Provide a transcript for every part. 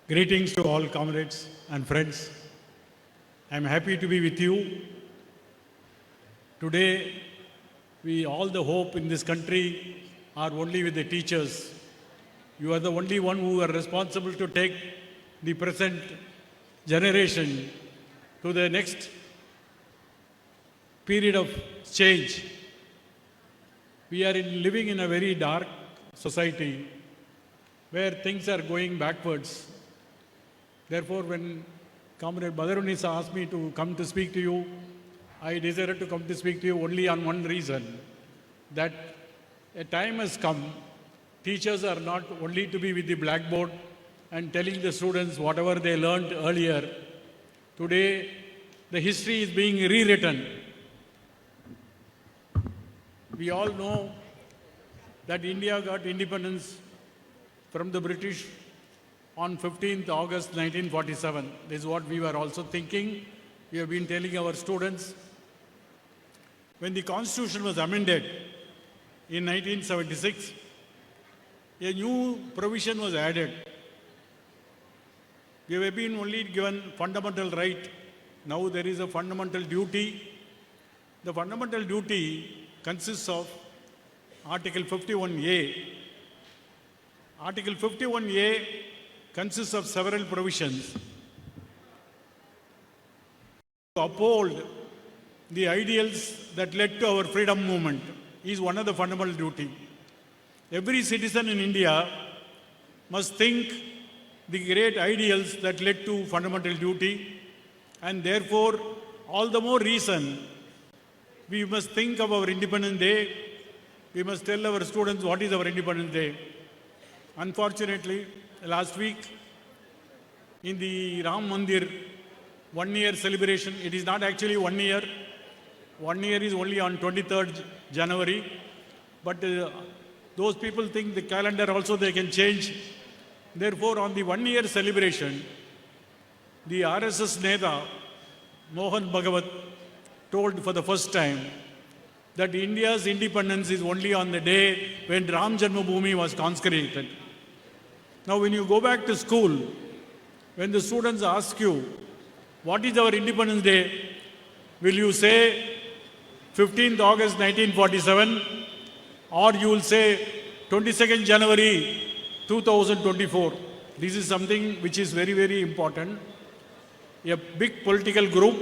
Greetings to all comrades and friends. I am happy to be with you. Today, we all the hope in this country are only with the teachers. You are the only one who are responsible to take the present generation to the next period of change. We are living in a very dark society where things are going backwards. Therefore, when Comrade Badarunnisa asked me to come to speak to you, I decided to come to speak to you only on one reason, that a time has come. Teachers are not only to be with the blackboard and telling the students whatever they learned earlier. Today, the history is being rewritten. We all know that India got independence from the British on 15th August 1947. This is what we were also thinking. We have been telling our students. When the Constitution was amended in 1976, a new provision was added. We have been only given fundamental right. Now there is a fundamental duty. The fundamental duty consists of Article 51A. Article 51A consists of several provisions to uphold the ideals that led to our freedom movement is one of the fundamental duty. Every citizen in India must think the great ideals that led to fundamental duty, and therefore all the more reason we must think of our Independence Day. We must tell our students what is our Independence Day. Unfortunately, last week in the Ram Mandir 1 year celebration, it is not actually 1 year. 1 year is only on 23rd January. But those people think the calendar also they can change. Therefore, on the 1 year celebration, the RSS Neta, Mohan Bhagavat, told for the first time that India's independence is only on the day when Ram Janmabhoomi was consecrated. Now, when you go back to school, when the students ask you, what is our Independence Day? Will you say 15th August 1947, or you will say 22nd January 2024? This is something which is very, very important. A big political group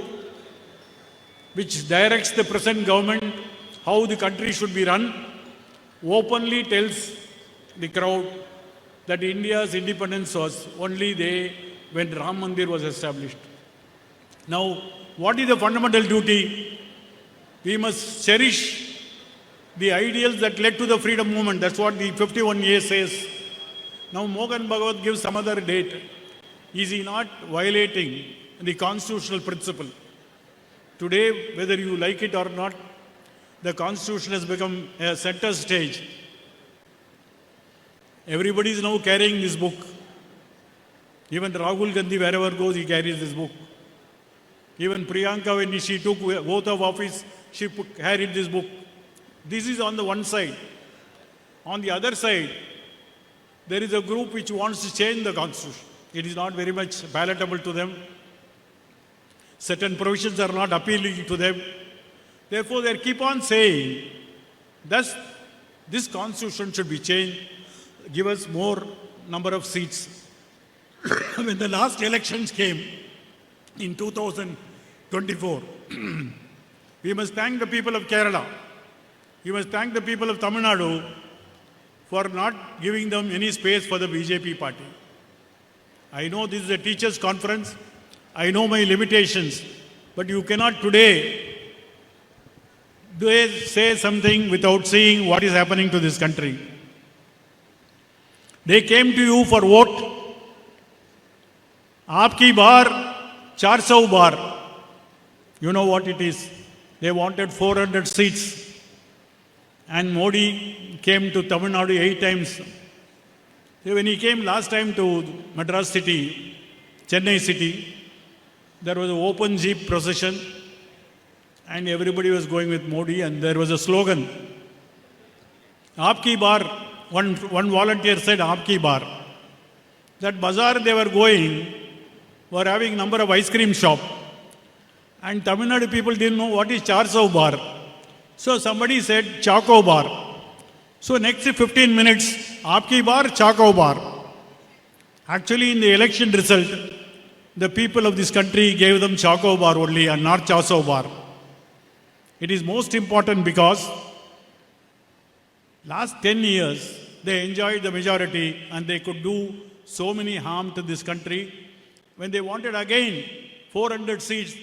which directs the present government how the country should be run openly tells the crowd that India's independence was only day when Ram Mandir was established. Now, what is the fundamental duty? We must cherish the ideals that led to the freedom movement. That's what the 51A says. Now, Mohan Bhagavat gives some other date. Is he not violating the constitutional principle? Today, whether you like it or not, the Constitution has become a center stage. Everybody is now carrying this book. Even Rahul Gandhi, wherever goes, he carries this book. Even Priyanka, when she took oath of office, she carried this book. This is on the one side. On the other side, there is a group which wants to change the Constitution. It is not very much palatable to them. Certain provisions are not appealing to them. Therefore, they keep on saying, thus, this Constitution should be changed, give us more number of seats. When the last elections came in 2024, we must thank the people of Kerala. We must thank the people of Tamil Nadu for not giving them any space for the BJP party. I know this is a teachers' conference. I know my limitations. But you cannot today say something without seeing what is happening to this country. They came to you for vote. Aapki bar, 400 bar. You know what it is. They wanted 400 seats. And Modi came to Tamil Nadu 8 times. When he came last time to Madras city, Chennai city, there was an open jeep procession and everybody was going with Modi, and there was a slogan, Aapki bar. One volunteer said, Aapki bar. that bazaar they were going were having number of ice cream shop. And Tamil Nadu people didn't know what is charsav bar. So somebody said Chaco bar. So next 15 minutes, Aapki bar, Chaco bar. Actually in the election result, the people of this country gave them Chaco bar only and not Chaso bar. It is most important because last 10 years, they enjoyed the majority and they could do so many harm to this country. When they wanted again 400 seats,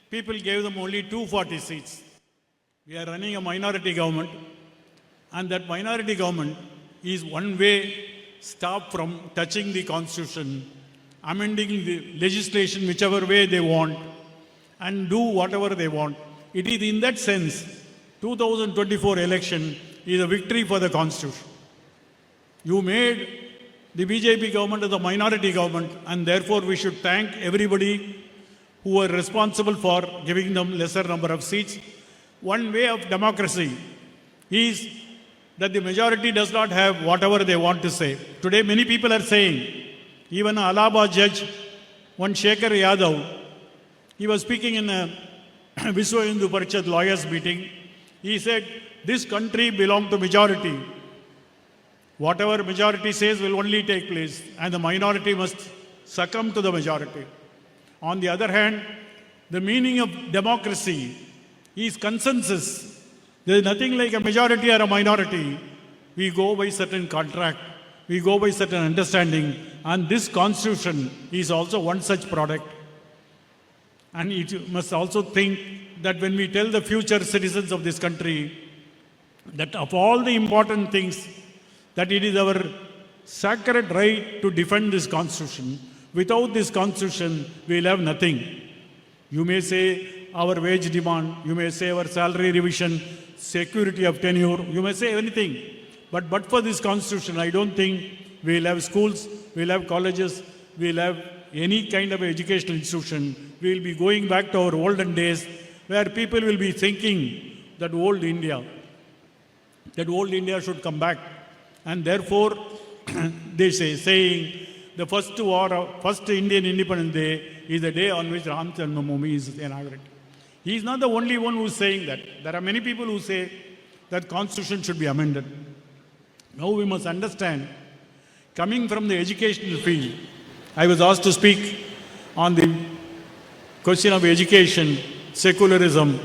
people gave them only 240 seats. We are running a minority government, and that minority government is one way stop from touching the constitution, amending the legislation whichever way they want, and do whatever they want. It is in that sense, 2024 election is a victory for the constitution. You made the BJP government as a minority government, and therefore we should thank everybody who were responsible for giving them lesser number of seats. One way of democracy is that the majority does not have whatever they want to say. Today many people are saying, even an Allahabad judge, one Shekhar Yadav, he was speaking in a Vishwa Hindu Parishad lawyers meeting. He said, this country belongs to majority. Whatever majority says will only take place, and the minority must succumb to the majority. On the other hand, the meaning of democracy is consensus. There is nothing like a majority or a minority. We go by certain contract, we go by certain understanding, and this constitution is also one such product. And it must also think that when we tell the future citizens of this country that of all the important things, that it is our sacred right to defend this constitution. Without this constitution, we will have nothing. You may say our wage demand, you may say our salary revision, security of tenure, you may say anything. But for this constitution, I don't think we will have schools, we will have colleges, we will have any kind of educational institution. We will be going back to our olden days where people will be thinking that old India should come back. And therefore, they saying the first Indian Independence Day is the day on which Ram Janmabhoomi is inaugurated. He is not the only one who is saying that. There are many people who say that constitution should be amended. Now we must understand, coming from the educational field, I was asked to speak on the question of education, secularism,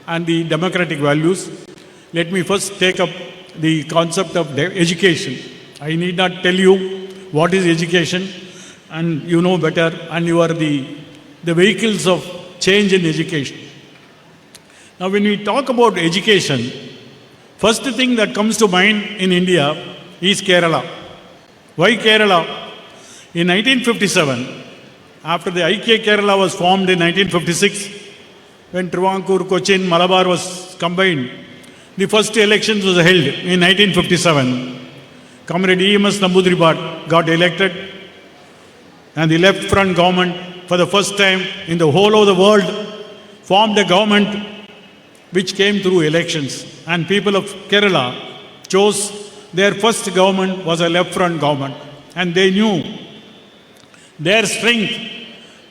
and the democratic values. Let me first take up the concept of education. I need not tell you what is education, and you know better, and you are the vehicles of change in education. Now when we talk about education, first thing that comes to mind in India is Kerala. Why Kerala? In 1957, after the IK Kerala was formed in 1956, when Travancore, Cochin, Malabar was combined, the first elections was held in 1957. Comrade E.M.S. Namboodiripad got elected, and the left front government, for the first time in the whole of the world, formed a government which came through elections. And people of Kerala chose their first government was a left front government. And they knew their strength,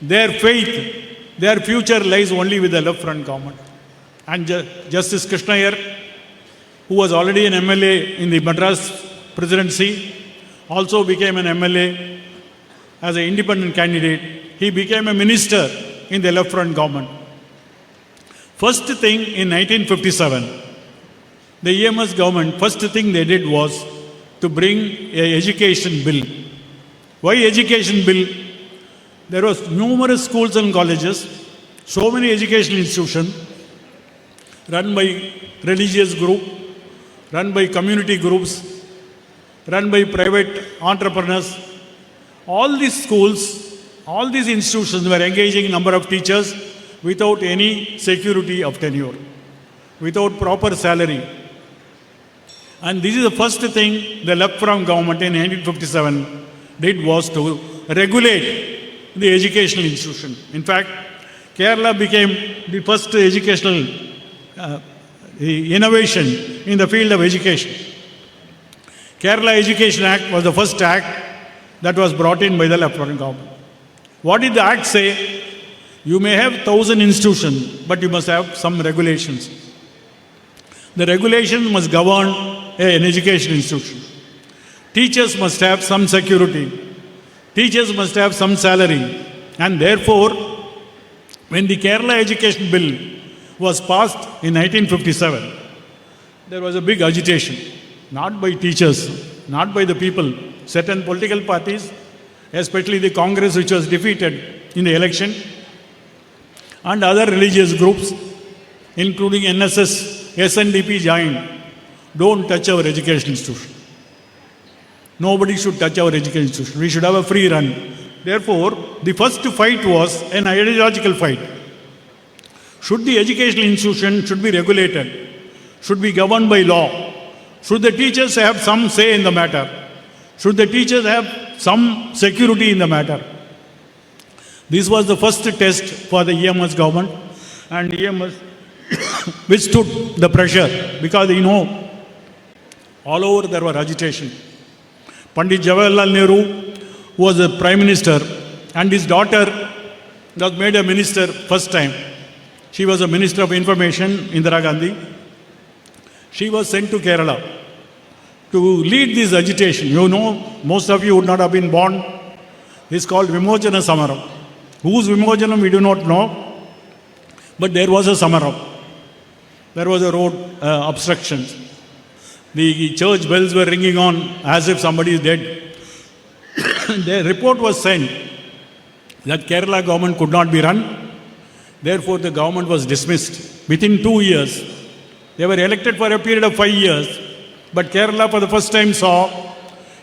their faith, their future lies only with the left front government. And Justice Krishna Iyer, who was already an MLA in the Madras presidency, also became an MLA as an independent candidate. He became a minister in the left front government. First thing in 1957, the EMS government, first thing they did was to bring an education bill. Why education bill? There was numerous schools and colleges, so many educational institutions run by religious group, run by community groups, run by private entrepreneurs. All these schools, all these institutions were engaging a number of teachers without any security of tenure, without proper salary. And this is the first thing the left front government in 1957 did, was to regulate the educational institution. In fact, Kerala became the first educational innovation in the field of education. Kerala Education Act was the first act that was brought in by the Lieutenant Government. What did the Act say? You may have 1,000 institutions, but you must have some regulations. The regulations must govern an education institution. Teachers must have some security. Teachers must have some salary. And therefore, when the Kerala Education Bill was passed in 1957, there was a big agitation, not by teachers, not by the people. Certain political parties, especially the Congress, which was defeated in the election, and other religious groups, including NSS, SNDP joined. Don't touch our education institution. Nobody should touch our education institution. We should have a free run. Therefore, the first fight was an ideological fight. Should the educational institution should be regulated? Should be governed by law? Should the teachers have some say in the matter? Should the teachers have some security in the matter? This was the first test for the EMS government, and EMS withstood the pressure because all over there were agitation. Pandit Jawaharlal Nehru was the Prime Minister, and his daughter was made a minister first time. She was a Minister of Information, Indira Gandhi. She was sent to Kerala to lead this agitation. Most of you would not have been born. This is called Vimojana Samaram. Whose Vimojanam we do not know, but there was a Samaram. There was a road obstructions. The church bells were ringing on as if somebody is dead. The report was sent that Kerala government could not be run. Therefore, the government was dismissed within 2 years. They were elected for a period of 5 years. But Kerala for the first time saw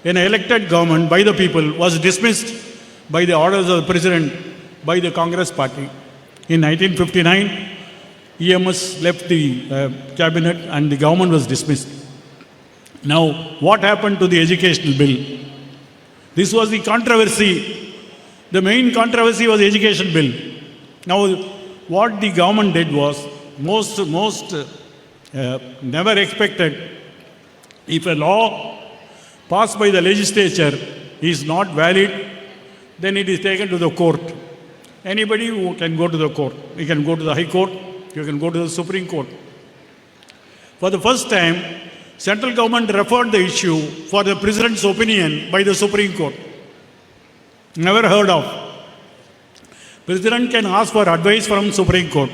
an elected government by the people was dismissed by the orders of the president by the Congress party. In 1959, EMS left the cabinet and the government was dismissed. Now, what happened to the educational bill? This was the controversy. The main controversy was the education bill. Now, what the government did was, never expected, if a law passed by the legislature is not valid, then it is taken to the court. Anybody who can go to the court. You can go to the High Court, you can go to the Supreme Court. For the first time, central government referred the issue for the President's opinion by the Supreme Court. Never heard of. President can ask for advice from Supreme Court,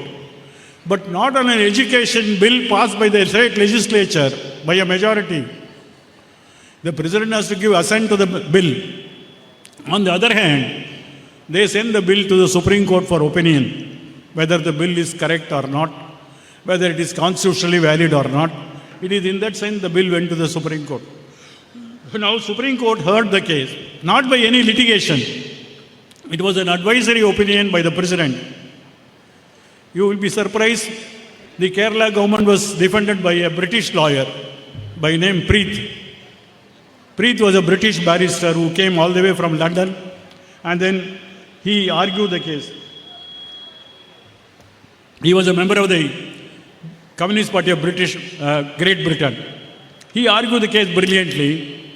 but not on an education bill passed by the state legislature by a majority. The President has to give assent to the bill. On the other hand, they send the bill to the Supreme Court for opinion, whether the bill is correct or not, whether it is constitutionally valid or not. It is in that sense the bill went to the Supreme Court. Now Supreme Court heard the case, not by any litigation. It was an advisory opinion by the President. You will be surprised, the Kerala government was defended by a British lawyer by name Preet. Preet was a British barrister who came all the way from London, and then he argued the case. He was a member of the Communist Party of Great Britain. He argued the case brilliantly.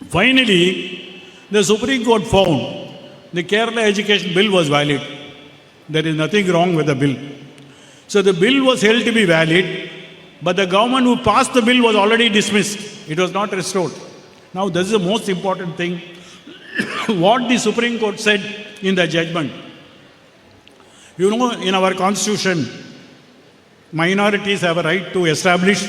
Finally, the Supreme Court found the Kerala Education Bill was valid. There is nothing wrong with the bill. So the bill was held to be valid, but the government who passed the bill was already dismissed. It was not restored. Now, this is the most important thing. What the Supreme Court said in the judgment. In our constitution, minorities have a right to establish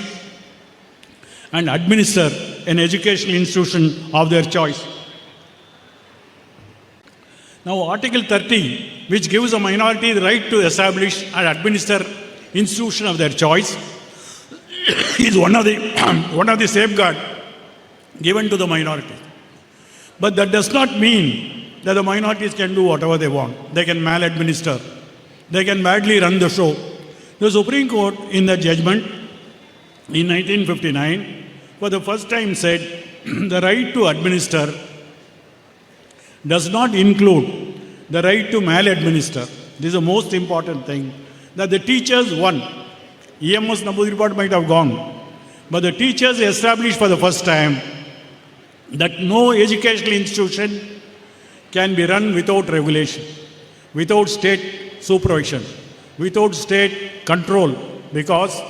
and administer an educational institution of their choice. Now, Article 30, which gives a minority the right to establish and administer institution of their choice, is one of the safeguards given to the minority. But that does not mean that the minorities can do whatever they want. They can maladminister. They can badly run the show. The Supreme Court, in the judgment in 1959, for the first time said the right to administer does not include the right to maladminister. This is the most important thing. That the teachers won. EMS Namboodiripad might have gone. But the teachers established for the first time that no educational institution can be run without regulation, without state supervision, without state control, because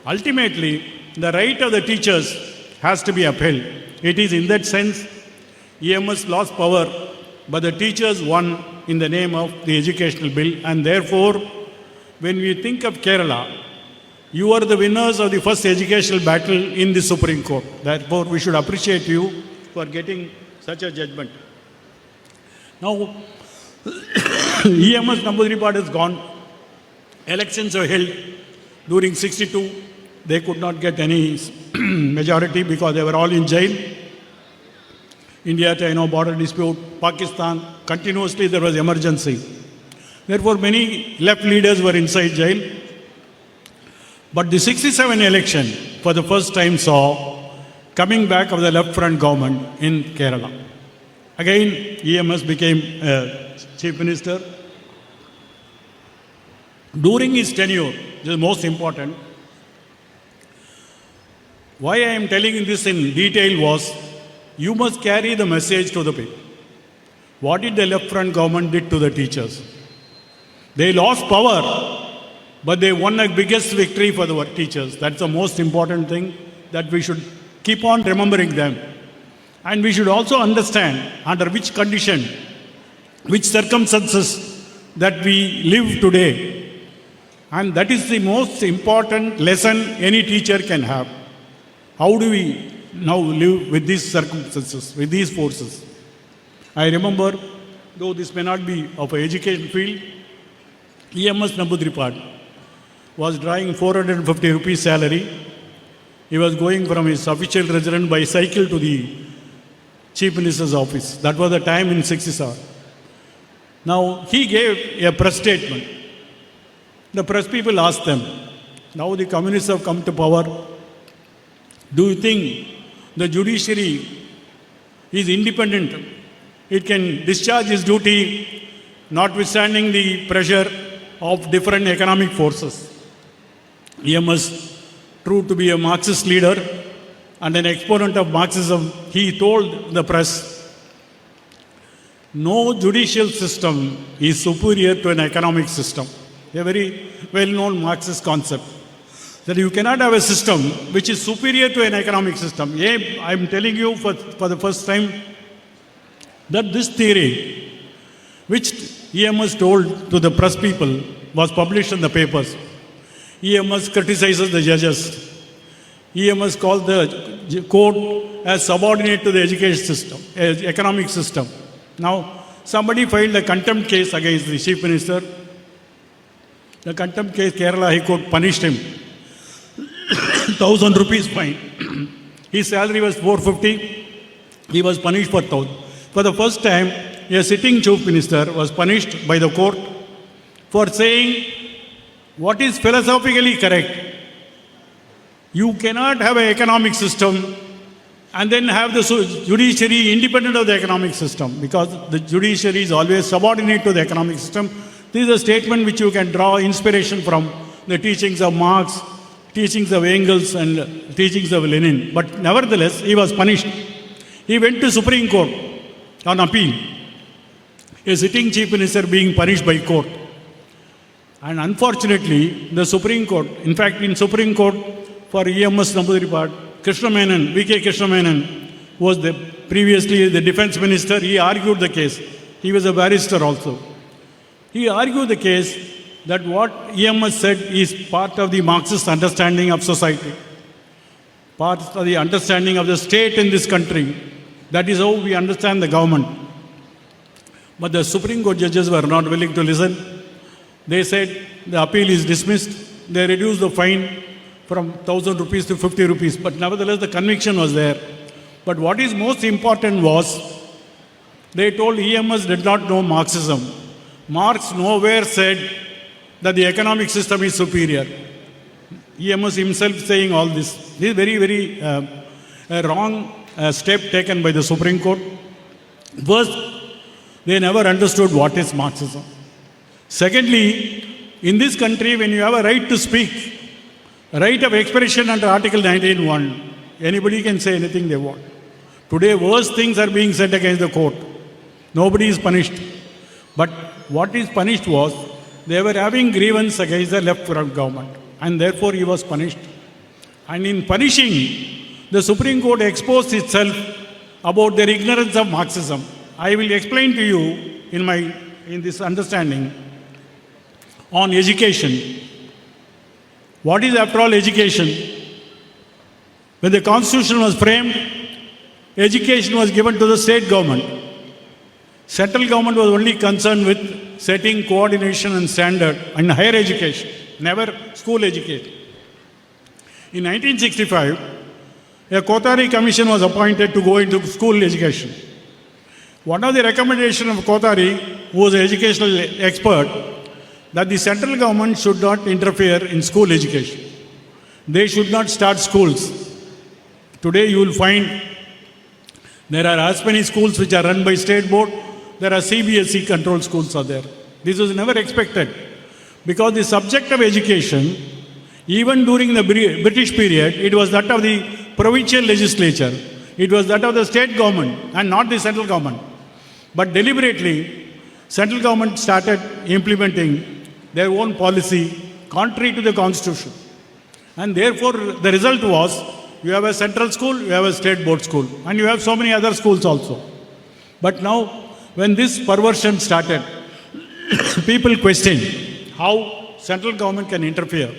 ultimately the right of the teachers has to be upheld. It is in that sense EMS lost power, but the teachers won in the name of the educational bill, and therefore when we think of Kerala, you are the winners of the first educational battle in the Supreme Court. Therefore, we should appreciate you for getting such a judgment. Now, EMS Namboodiripad is gone. Elections were held during 62. They could not get any majority because they were all in jail. India-China border dispute, Pakistan, continuously there was emergency. Therefore, many left leaders were inside jail. But the 67 election for the first time saw coming back of the left front government in Kerala. Again, EMS became chief minister. During his tenure, this is most important, why I am telling you this in detail was, you must carry the message to the people. What did the left front government did to the teachers? They lost power, but they won a biggest victory for the teachers. That's the most important thing, that we should keep on remembering them. And we should also understand under which condition, which circumstances that we live today. And that is the most important lesson any teacher can have. How do we now live with these circumstances, with these forces? I remember, though this may not be of an education field, EMS Namboodiripad was drawing 450 rupees salary. He was going from his official residence by cycle to the Chief Minister's office. That was the time in 67. Now, he gave a press statement. The press people asked them, now the communists have come to power. Do you think the judiciary is independent? It can discharge its duty notwithstanding the pressure of different economic forces. EMS, true to be a Marxist leader and an exponent of Marxism, he told the press, no judicial system is superior to an economic system. A very well-known Marxist concept. That you cannot have a system which is superior to an economic system. I am telling you for the first time that this theory, which EMS told to the press people, was published in the papers. EMS criticizes the judges. EMS calls the court as subordinate to the education system, economic system. Now, somebody filed a contempt case against the chief minister. The contempt case, Kerala High Court punished him. 1,000 rupees fine. His salary was 450. He was punished for 1,000. For the first time, a sitting chief minister was punished by the court for saying what is philosophically correct. You cannot have an economic system and then have the judiciary independent of the economic system, because the judiciary is always subordinate to the economic system. This is a statement which you can draw inspiration from the teachings of Marx, teachings of Engels and teachings of Lenin. But nevertheless, he was punished. He went to Supreme Court on appeal. A sitting chief minister being punished by court. And unfortunately, the Supreme Court, in fact, in Supreme Court for EMS Namboodiripad, Krishna Menon, V.K. Krishna Menon, was previously the defense minister. He argued the case. He was a barrister also. He argued the case that what EMS said is part of the Marxist understanding of society, part of the understanding of the state in this country. That is how we understand the government. But the Supreme Court judges were not willing to listen. They said the appeal is dismissed. They reduced the fine from 1,000 rupees to 50 rupees. But nevertheless, the conviction was there. But what is most important was, they told EMS did not know Marxism. Marx nowhere said that the economic system is superior. EMS himself saying all this. This is very, very a wrong step taken by the Supreme Court. First, they never understood what is Marxism. Secondly, in this country, when you have a right to speak, a right of expression under Article 19(1), anybody can say anything they want. Today, worse things are being said against the court. Nobody is punished. But what is punished was they were having grievance against the left government, and therefore he was punished. And in punishing, the Supreme Court exposed itself about their ignorance of Marxism. I will explain to you in this understanding on education. What is, after all, education? When the Constitution was framed, education was given to the state government. Central government was only concerned with setting coordination and standard in higher education, never school education. In 1965, a Kothari commission was appointed to go into school education. One of the recommendations of Kothari, who was an educational expert, that the central government should not interfere in school education. They should not start schools. Today you will find there are as many schools which are run by state board, there are CBSE controlled schools are there. This was never expected because the subject of education, even during the British period, it was that of the provincial legislature. It was that of the state government and not the central government. But deliberately, central government started implementing their own policy contrary to the Constitution. And therefore, the result was you have a central school, you have a state board school, and you have so many other schools also. But now, when this perversion started, people questioned how central government can interfere.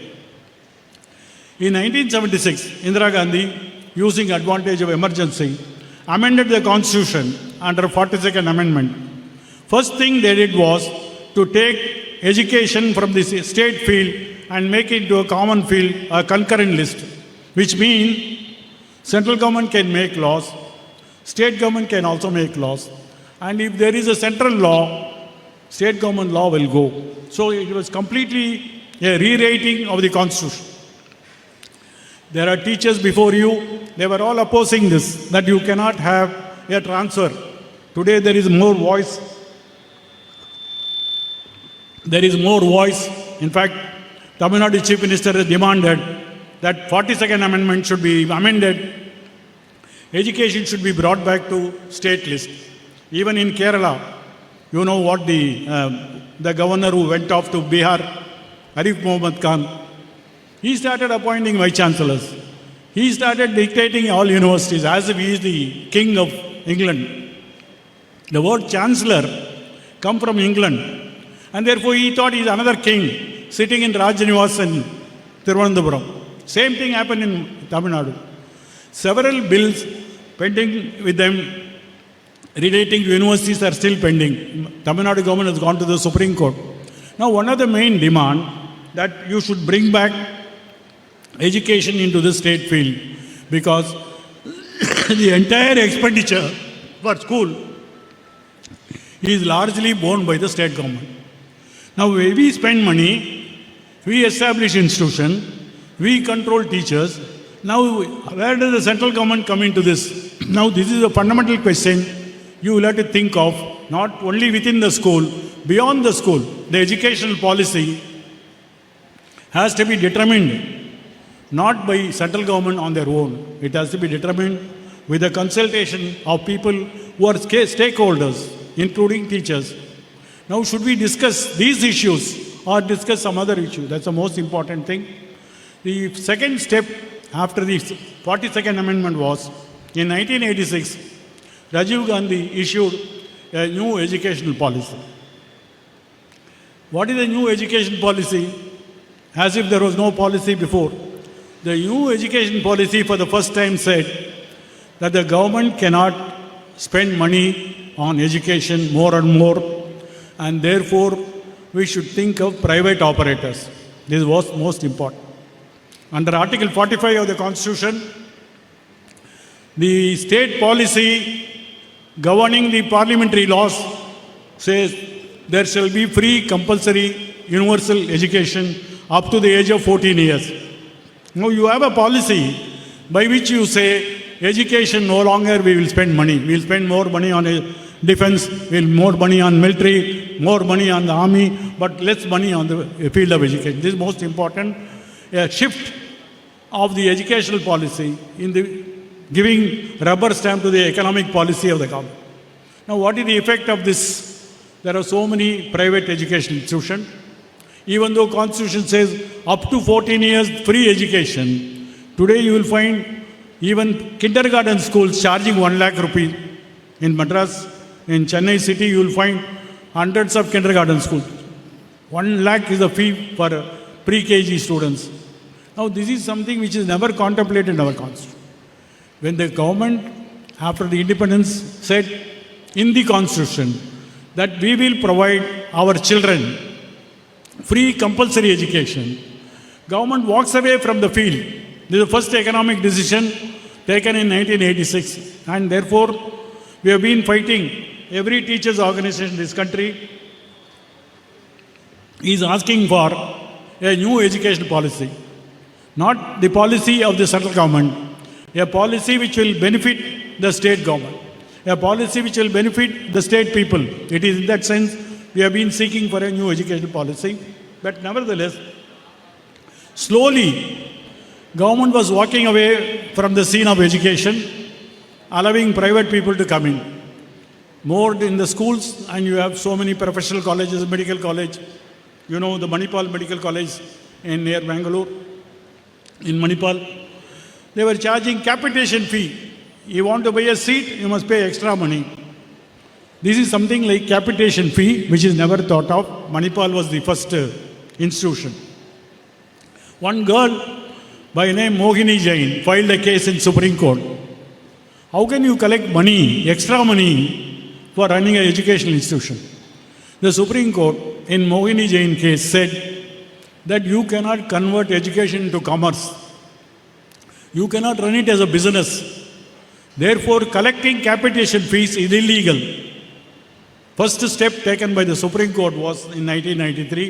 In 1976, Indira Gandhi, using advantage of emergency, amended the Constitution under 42nd Amendment. First thing they did was to take education from the state field and make it into a common field, a concurrent list, which means central government can make laws, state government can also make laws, and if there is a central law, state government law will go. So it was completely a rewriting of the Constitution. There are teachers before you, they were all opposing this, that you cannot have a transfer. Today there is more voice. There is more voice. In fact, Tamil Nadu Chief Minister has demanded that 42nd Amendment should be amended. Education should be brought back to state list. Even in Kerala, you know what the governor who went off to Bihar, Arif Mohammad Khan, he started appointing vice chancellors. He started dictating all universities as if he is the king of England. The word chancellor come from England. And therefore he thought he is another king sitting in Rajanivas in Thiruvananthapuram. Same thing happened in Tamil Nadu. Several bills pending with them relating to universities are still pending. Tamil Nadu government has gone to the Supreme Court. Now one of the main demand that you should bring back education into the state field because the entire expenditure for school is largely borne by the state government. Now we spend money, we establish institution, we control teachers. Now where does the central government come into this? Now this is a fundamental question you will have to think of, not only within the school, beyond the school. The educational policy has to be determined not by central government on their own. It has to be determined with the consultation of people who are stakeholders, including teachers. Now, should we discuss these issues or discuss some other issue? That's the most important thing. The second step after the 42nd Amendment was, in 1986, Rajiv Gandhi issued a new educational policy. What is the new education policy? As if there was no policy before. The new education policy for the first time said that the government cannot spend money on education more and more, and therefore we should think of private operators. This was most important. Under Article 45 of the Constitution, the state policy governing the parliamentary laws says there shall be free, compulsory, universal education up to the age of 14 years. Now you have a policy by which you say education no longer we will spend money. We will spend more money on defense, we'll more money on military, more money on the army, but less money on the field of education. This is most important. A shift of the educational policy in the giving rubber stamp to the economic policy of the government. Now, what is the effect of this? There are so many private education institutions. Even though Constitution says up to 14 years free education, today you will find even kindergarten schools charging 1 lakh rupees. In Madras, in Chennai city, you will find hundreds of kindergarten schools. 1 lakh is the fee for pre-KG students. Now, this is something which is never contemplated in our Constitution. When the government, after the independence, said in the Constitution that we will provide our children free compulsory education, government walks away from the field. This is the first economic decision taken in 1986, and therefore we have been fighting. Every teachers organization in this country is asking for a new education policy, not the policy of the central government, a policy which will benefit the state government, a policy which will benefit the state people. It is in that sense we have been seeking for a new education policy. But nevertheless, slowly, government was walking away from the scene of education, allowing private people to come in. More in the schools, and you have so many professional colleges, medical college. You know the Manipal Medical College near Bangalore. In Manipal, they were charging capitation fee. You want to buy a seat, you must pay extra money. This is something like capitation fee, which is never thought of. Manipal was the first institution. One girl by name Mohini Jain filed a case in Supreme Court. How can you collect money, extra money, for running an educational institution? The Supreme Court in Mohini Jain case said that you cannot convert education into commerce. You cannot run it as a business. Therefore, collecting capitation fees is illegal. First step taken by the Supreme Court was in 1993.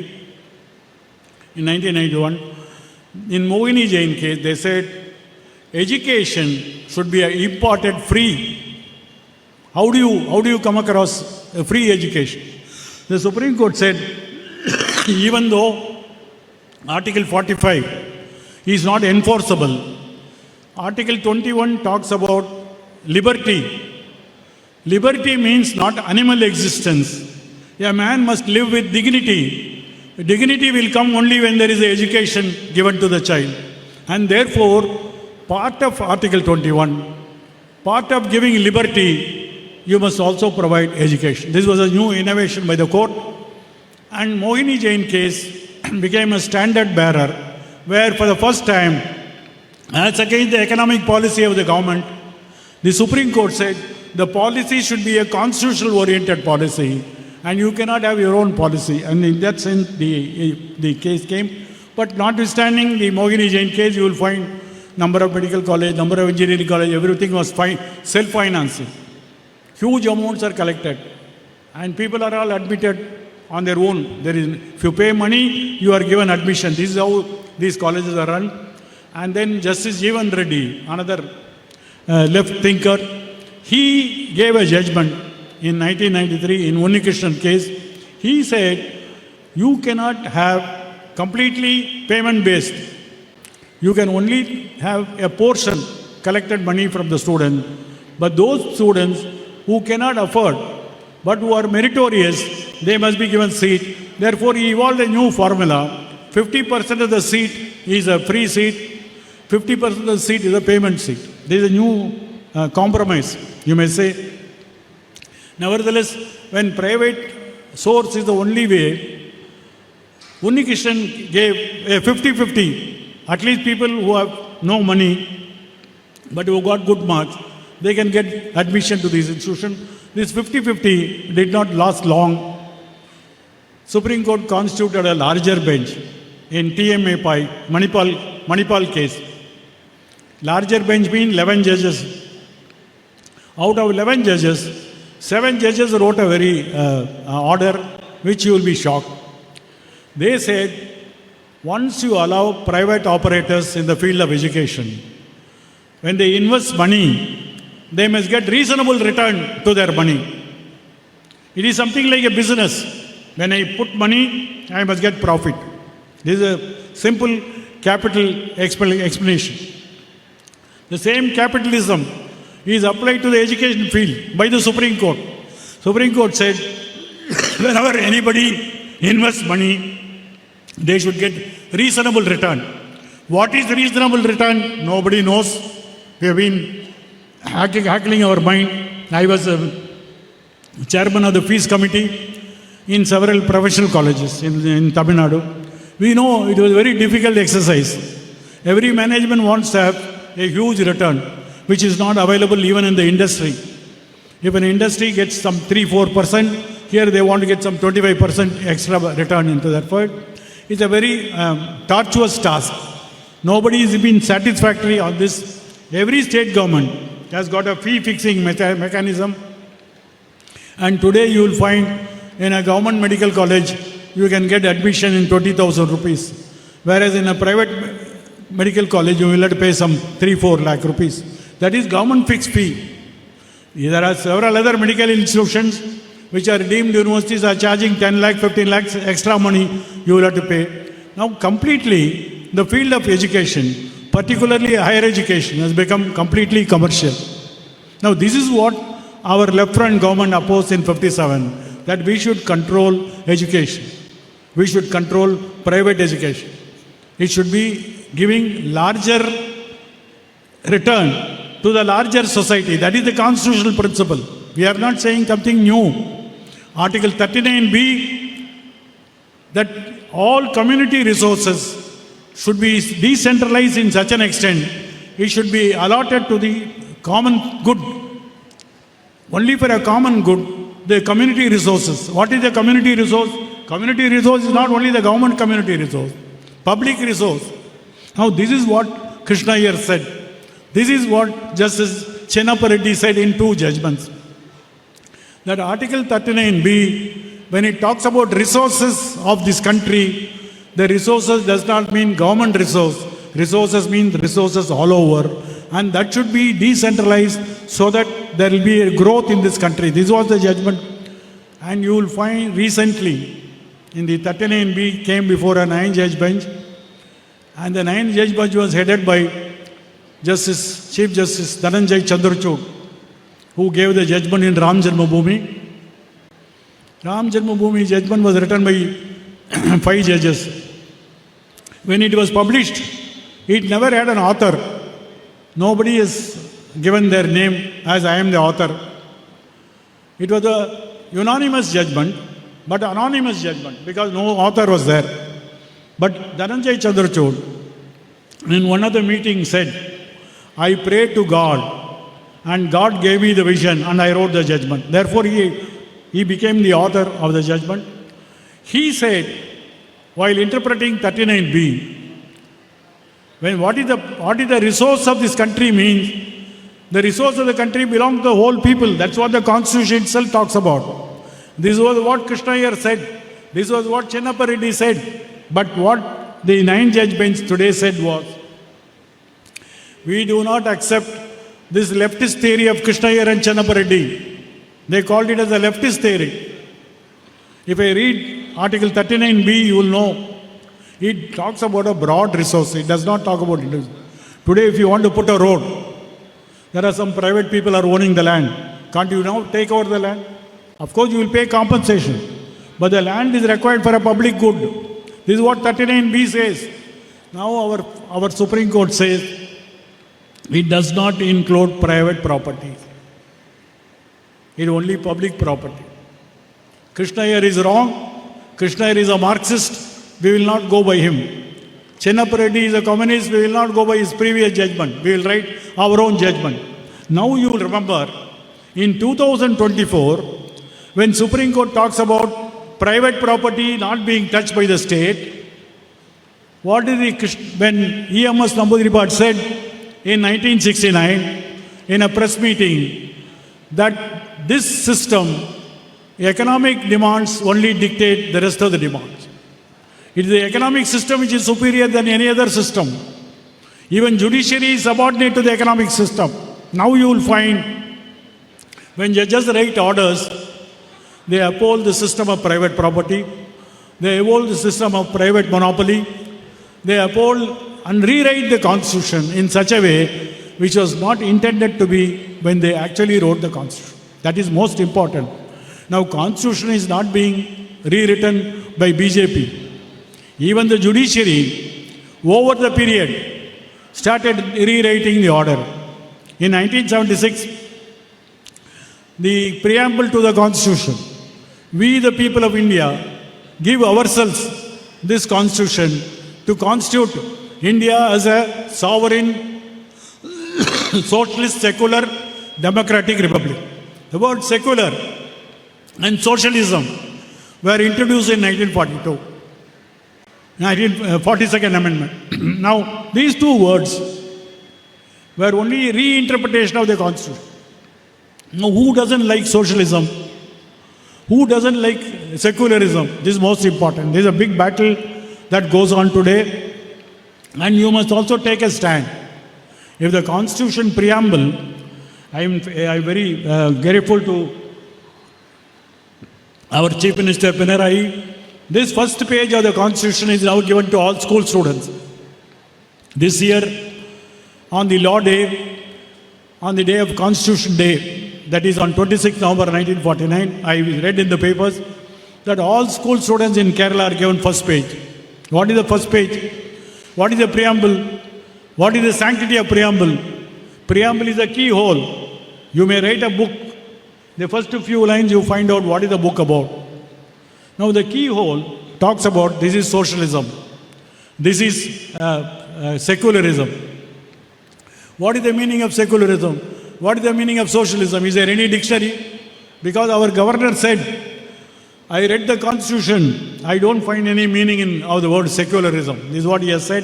In 1991, in Mohini Jain case, they said education should be imparted free. How do you come across a free education? The Supreme Court said, even though Article 45 is not enforceable, Article 21 talks about liberty. Liberty means not animal existence. A man must live with dignity. Dignity will come only when there is an education given to the child. And therefore, part of Article 21, part of giving liberty, you must also provide education. This was a new innovation by the court. And Mohini Jain case became a standard bearer, where for the first time, as against the economic policy of the government, the Supreme Court said the policy should be a constitutional oriented policy, and you cannot have your own policy. And in that sense, the case came. But notwithstanding the Mohini Jain case, you will find number of medical college, number of engineering college, everything was self-financing. Huge amounts are collected, and people are all admitted on their own. If you pay money, you are given admission. This is how these colleges are run. And then Justice Jeevan Reddy, another left thinker, he gave a judgment in 1993 in Unnikrishnan case. He said, you cannot have completely payment-based. You can only have a portion collected money from the student. But those students who cannot afford, but who are meritorious, they must be given seat. Therefore, he evolved a new formula. 50% of the seat is a free seat, 50% of the seat is a payment seat. There is a new compromise, you may say. Nevertheless, when private source is the only way, Unnikrishnan gave a 50-50. At least people who have no money, but who got good marks, they can get admission to this institution. This 50-50 did not last long. Supreme Court constituted a larger bench in TMA Manipal case. Larger bench means 11 judges. Out of 11 judges, 7 judges wrote a very order which you will be shocked. They said, once you allow private operators in the field of education, when they invest money, they must get reasonable return to their money. It is something like a business. When I put money, I must get profit. This is a simple capital explanation. The same capitalism is applied to the education field by the Supreme Court. Supreme Court said, whenever anybody invests money, they should get reasonable return. What is reasonable return? Nobody knows. We have been hackling our mind. I was chairman of the fees committee in several professional colleges in Tamil Nadu. We know it was a very difficult exercise. Every management wants to have a huge return, which is not available even in the industry. If an industry gets some 3-4%, here they want to get some 25% extra return into that point. It's a very tortuous task. Nobody has been satisfactory on this. Every state government has got a fee fixing mechanism. And today you will find in a government medical college, you can get admission in 20,000 rupees. Whereas in a private medical college, you will have to pay some 3-4 lakh rupees. That is government fixed fee. There are several other medical institutions which are deemed universities are charging 10 lakh, 15 lakhs extra money you will have to pay. Now completely, the field of education, particularly higher education, has become completely commercial. Now this is what our left front government opposed in 57, that we should control education. We should control private education. It should be giving larger return to the larger society. That is the constitutional principle. We are not saying something new. Article 39B, that all community resources should be decentralized in such an extent, it should be allotted to the common good. Only for a common good, the community resources. What is the community resource? Community resource is not only the government community resource, public resource. Now this is what Krishna here said. This is what Justice Chennappa Reddy said in 2 judgments. That Article 39B, when it talks about resources of this country, the resources does not mean government resource. Resources mean resources all over. And that should be decentralized so that there will be a growth in this country. This was the judgment. And you will find recently, in the 39B came before a 9-judge bench. And the 9-judge bench was headed by Chief Justice Chandru, who gave the judgment in Ram Janmabhoomi. Ram Janmabhoomi judgment was written by 5 judges. When it was published, it never had an author. Nobody has given their name as I am the author. It was a unanimous judgment, but anonymous judgment because no author was there. But Dhananjay Chandru in one of the meetings said, I prayed to God and God gave me the vision and I wrote the judgment. Therefore, he became the author of the judgment. He said, while interpreting 39B, what is the resource of this country means, the resource of the country belongs to the whole people. That's what the Constitution itself talks about. This was what Krishna here said. This was what Chennappa Reddy said. But what the 9-judge bench today said was, we do not accept this leftist theory of Krishna here and Chennappa Reddy. They called it as a leftist theory. If I read Article 39B, you will know. It talks about a broad resource. It does not talk about it. Today, if you want to put a road, there are some private people are owning the land. Can't you now take over the land? Of course, you will pay compensation. But the land is required for a public good. This is what 39B says. Now our Supreme Court says it does not include private property. It only public property. Krishna here is wrong. Krishna here is a Marxist. We will not go by him. Chennappa Reddy is a communist. We will not go by his previous judgment. We will write our own judgment. Now you will remember, in 2024, when Supreme Court talks about private property not being touched by the state, what is when EMS Namboodiripad said in 1969 in a press meeting that this system, economic demands only dictate the rest of the demands. It is the economic system which is superior than any other system. Even judiciary is subordinate to the economic system. Now you will find when judges write orders, they uphold the system of private property, they uphold the system of private monopoly, they uphold and rewrite the constitution in such a way which was not intended to be when they actually wrote the Constitution. That is most important. Now, Constitution is not being rewritten by BJP. Even the judiciary, over the period, started rewriting the order. In 1976, the preamble to the Constitution, we the people of India give ourselves this Constitution to constitute India as a sovereign, socialist, secular, democratic republic. The word secular and socialism were introduced in 1942, 1942nd Amendment. Now, these two words were only reinterpretation of the Constitution. Now, who doesn't like socialism? Who doesn't like secularism? This is most important. There is a big battle that goes on today, and you must also take a stand. If the Constitution preamble, I am very grateful to our Chief Minister Pinarayi. This first page of the Constitution is now given to all school students. This year, on the Law Day, on the day of Constitution Day, that is on 26 November 1949, I read in the papers that all school students in Kerala are given first page. What is the first page? What is the preamble? What is the sanctity of preamble? Preamble is a keyhole. You may write a book. The first few lines you find out what is the book about. Now the keyhole talks about this is socialism. This is secularism. What is the meaning of secularism? What is the meaning of socialism? Is there any dictionary? Because our governor said, I read the Constitution, I don't find any meaning of the word secularism. This is what he has said.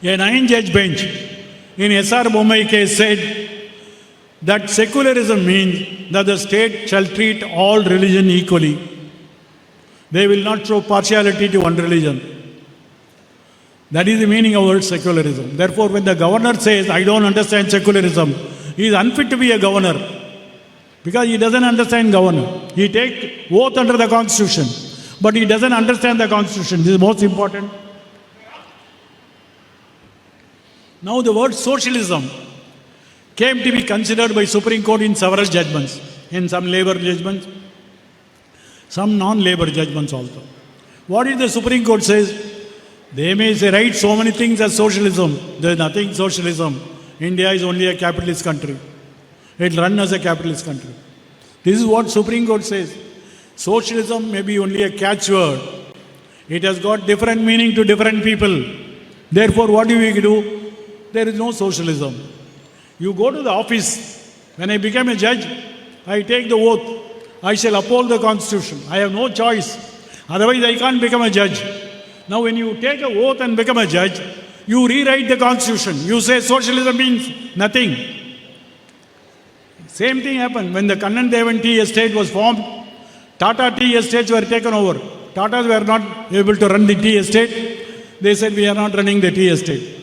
A 9-judge bench in S.R. Bommai case said that secularism means that the state shall treat all religion equally. They will not show partiality to one religion. That is the meaning of the word secularism. Therefore, when the governor says, I don't understand secularism, he is unfit to be a governor because he doesn't understand governor. He takes oath under the Constitution, but he doesn't understand the Constitution. This is most important. Now, the word socialism came to be considered by Supreme Court in several judgments, in some labor judgments, some non-labor judgments also. What is the Supreme Court says? They may say, write so many things as socialism. There is nothing socialism. India is only a capitalist country. It runs as a capitalist country. This is what Supreme Court says. Socialism may be only a catchword. It has got different meaning to different people. Therefore, what do we do? There is no socialism. You go to the office. When I become a judge, I take the oath. I shall uphold the Constitution. I have no choice. Otherwise, I can't become a judge. Now, when you take an oath and become a judge, you rewrite the Constitution. You say socialism means nothing. Same thing happened when the Kannan Devan Tea Estate was formed. Tata Tea Estates were taken over. Tatas were not able to run the tea estate. They said, we are not running the tea estate.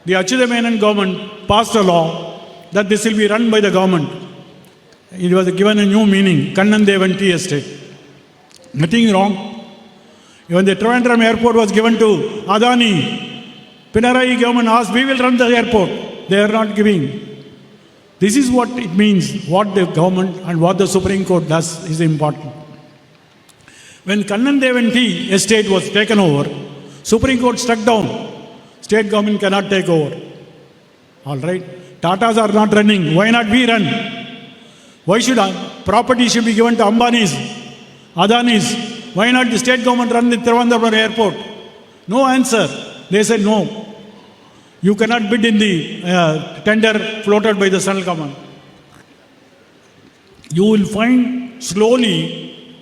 The Achyuta Menon government passed a law that this will be run by the government. It was given a new meaning, Kannan Devan Tea Estate. Nothing wrong. When the Trivandrum airport was given to Adani, Pinarayi government asked, we will run the airport. They are not giving. This is what it means, what the government and what the Supreme Court does is important. When Kannan Devan Tea Estate was taken over, Supreme Court struck down. State government cannot take over. All right. Tatas are not running. Why not we run? Why should property should be given to Ambanis, Adanis? Why not the state government run the Trivandrum airport? No answer. They said no. You cannot bid in the tender floated by the central government. You will find slowly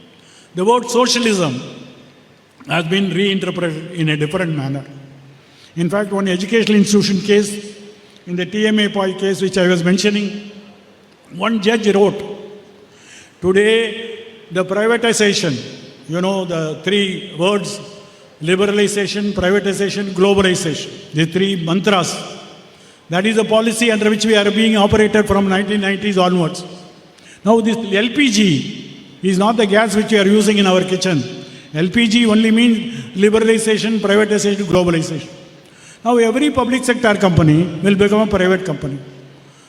the word socialism has been reinterpreted in a different manner. In fact, one educational institution case, in the TMA Poi case which I was mentioning, one judge wrote, today the privatization, you know the three words, liberalization, privatization, globalization, the three mantras. That is the policy under which we are being operated from 1990s onwards. Now this LPG is not the gas which we are using in our kitchen. LPG only means liberalization, privatization, globalization. Now every public sector company will become a private company.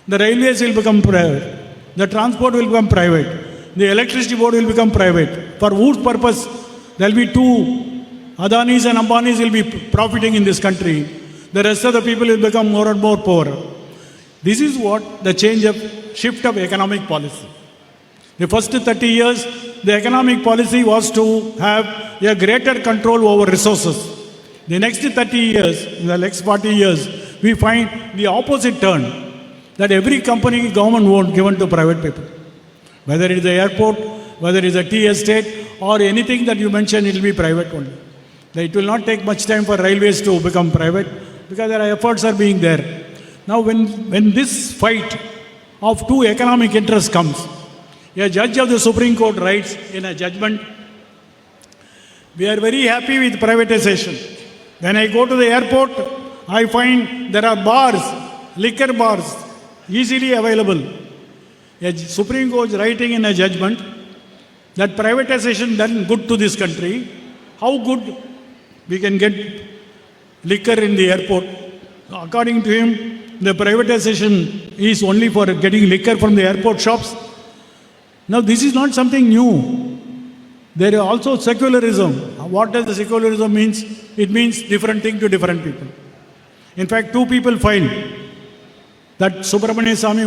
The railways will become private. The transport will become private. The electricity board will become private. For whose purpose? There will be two Adanis and Ambanis will be profiting in this country. The rest of the people will become more and more poor. This is what the shift of economic policy. The first 30 years, the economic policy was to have a greater control over resources. The next 30 years, in the next 40 years, we find the opposite turn, that every company government owned given to private people. Whether it is the airport, whether it is a tea estate, or anything that you mention, it will be private only. It will not take much time for railways to become private because their efforts are being there. Now, when this fight of two economic interests comes, a judge of the Supreme Court writes in a judgment, we are very happy with privatization. When I go to the airport, I find there are bars, liquor bars, easily available. A Supreme Court is writing in a judgment that privatization done good to this country. How good we can get liquor in the airport? According to him, the privatization is only for getting liquor from the airport shops. Now, this is not something new. There is also secularism. What does the secularism means? It means different thing to different people. In fact, two people filed. That Subramanian Swamy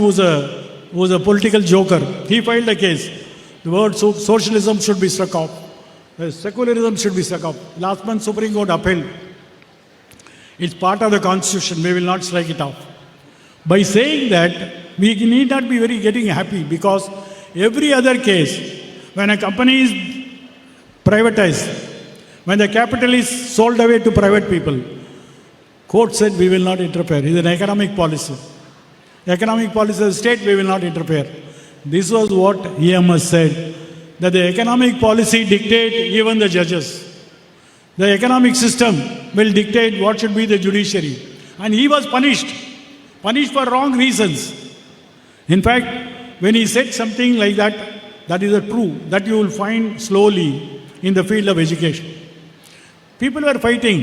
was a political joker. He filed a case. The word socialism should be struck off. Secularism should be struck off. Last month, Supreme Court upheld. It's part of the Constitution. We will not strike it off. By saying that, we need not be very getting happy because every other case, when a company is privatized, when the capital is sold away to private people, court said we will not interfere. It is an economic policy. Economic policy of the state, we will not interfere. This was what EMS said, that the economic policy dictate even the judges. The economic system will dictate what should be the judiciary. And he was punished for wrong reasons. In fact, when he said something like that, that is a true, that you will find slowly in the field of education. People were fighting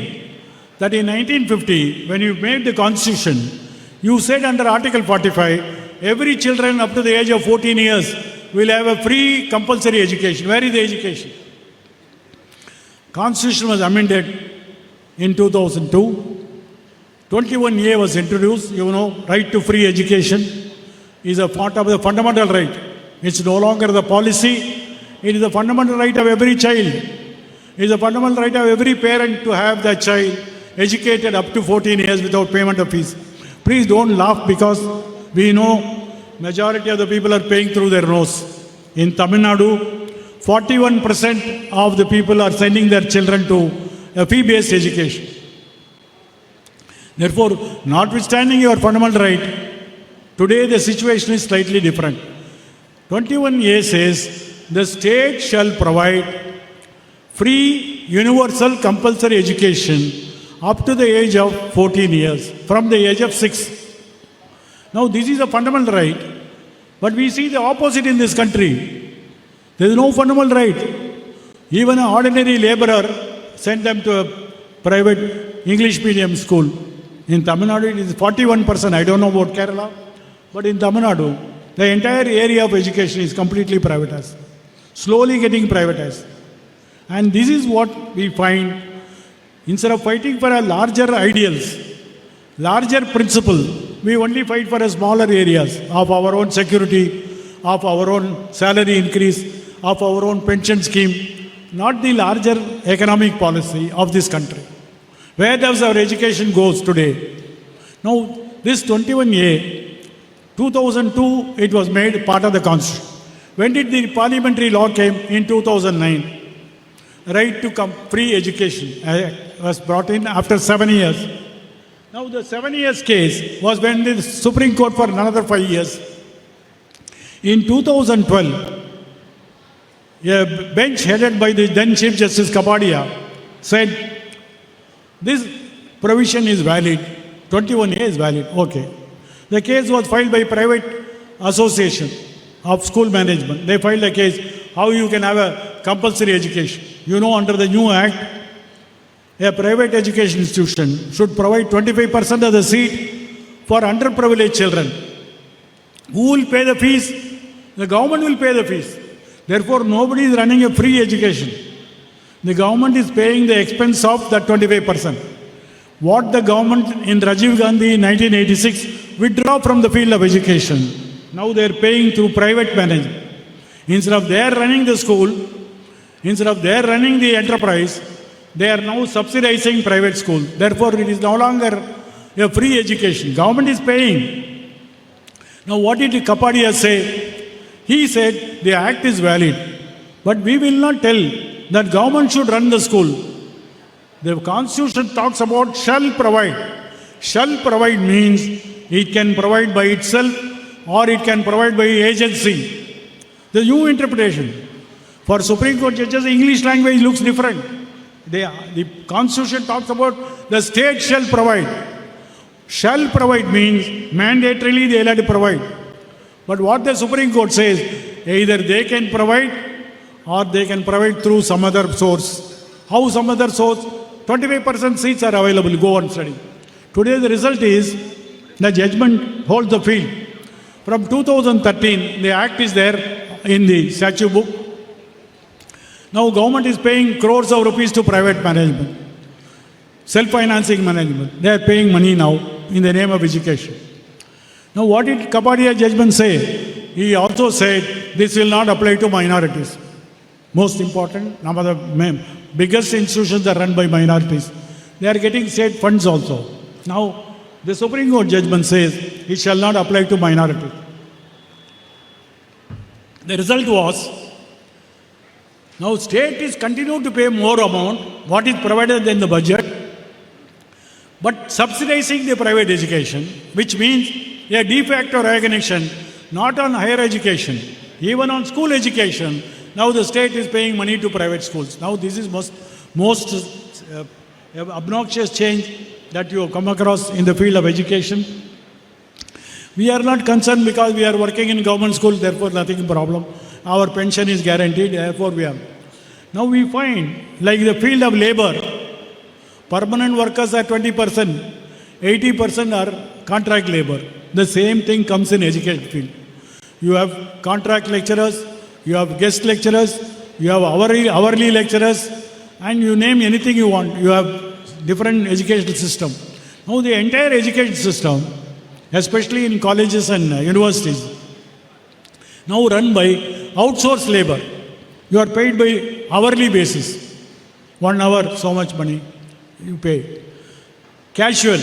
that in 1950, when you made the Constitution, you said under Article 45, every children up to the age of 14 years will have a free compulsory education. Where is the education? Constitution was amended in 2002. 21A was introduced. You know, right to free education is a part of the fundamental right. It's no longer the policy. It is a fundamental right of every child. It is a fundamental right of every parent to have their child educated up to 14 years without payment of fees. Please don't laugh because we know majority of the people are paying through their nose. In Tamil Nadu, 41% of the people are sending their children to a fee-based education. Therefore, notwithstanding your fundamental right, today the situation is slightly different. 21A says, the state shall provide free universal compulsory education up to the age of 14 years, from the age of 6. Now, this is a fundamental right, but we see the opposite in this country. There is no fundamental right. Even an ordinary laborer, send them to a private English medium school. In Tamil Nadu, it is 41%. I don't know about Kerala, but in Tamil Nadu, the entire area of education is completely privatized, slowly getting privatized. And this is what we find. Instead of fighting for a larger ideals, larger principle, we only fight for a smaller areas of our own security, of our own salary increase, of our own pension scheme, not the larger economic policy of this country. Where does our education goes today? Now, this 21A, 2002, it was made part of the Constitution. When did the parliamentary law came? In 2009. Right to free education was brought in after 7 years. Now the 7 years case was when the Supreme Court for another 5 years. In 2012, a bench headed by the then Chief Justice Kapadia said, this provision is valid, 21A is valid, okay. The case was filed by private association of school management. They filed a case, how you can have a compulsory education. You know, under the new act, a private education institution should provide 25% of the seat for underprivileged children. Who will pay the fees? The government will pay the fees. Therefore, nobody is running a free education. The government is paying the expense of that 25%. What the government in Rajiv Gandhi in 1986 withdraw from the field of education, now they are paying through private management. Instead of they running the school, instead of they running the enterprise, they are now subsidizing private school. Therefore, it is no longer a free education. Government is paying. Now, what did Kapadia say? He said the act is valid, but we will not tell that government should run the school. The constitution talks about shall provide. Shall provide means it can provide by itself or it can provide by agency. The new interpretation. For Supreme Court judges, the English language looks different. The constitution talks about the state shall provide. Shall provide means mandatorily they will have to provide. But what the Supreme Court says, either they can provide or they can provide through some other source. How some other source? 25% seats are available. Go and study. Today the result is the judgment holds the field. From 2013, the act is there in the statute book. Now government is paying crores of rupees to private management, self-financing management. They are paying money now in the name of education. Now what did Kapadia judgment say? He also said this will not apply to minorities. Most important, number of the biggest institutions are run by minorities. They are getting state funds also. Now the Supreme Court judgment says it shall not apply to minorities. The result was, now state is continuing to pay more amount, what is provided in the budget, but subsidizing the private education, which means a de facto recognition, not on higher education, even on school education. Now the state is paying money to private schools. Now this is most obnoxious change that you have come across in the field of education. We are not concerned because we are working in government schools, therefore nothing problem. Our pension is guaranteed, therefore we are. Now we find, like the field of labor, permanent workers are 20%, 80% are contract labor. The same thing comes in education field. You have contract lecturers, you have guest lecturers, you have hourly lecturers, and you name anything you want. You have different educational system. Now the entire education system, especially in colleges and universities, now run by outsourced labor. You are paid by hourly basis. 1 hour, so much money you pay. Casual,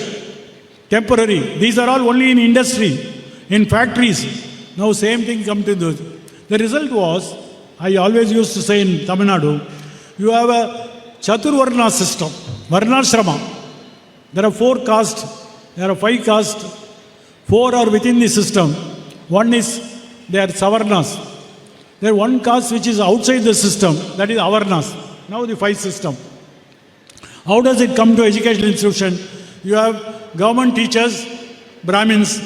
temporary, these are all only in industry, in factories. Now same thing come to those. The result was, I always used to say in Tamil Nadu, you have a Chaturvarna system, Varnashrama. There are 4 castes, there are 5 castes, 4 are within the system. One is, they are Savarnas. There is one caste which is outside the system, that is Avarnas. Now the 5 system. How does it come to educational institution? You have government teachers, Brahmins,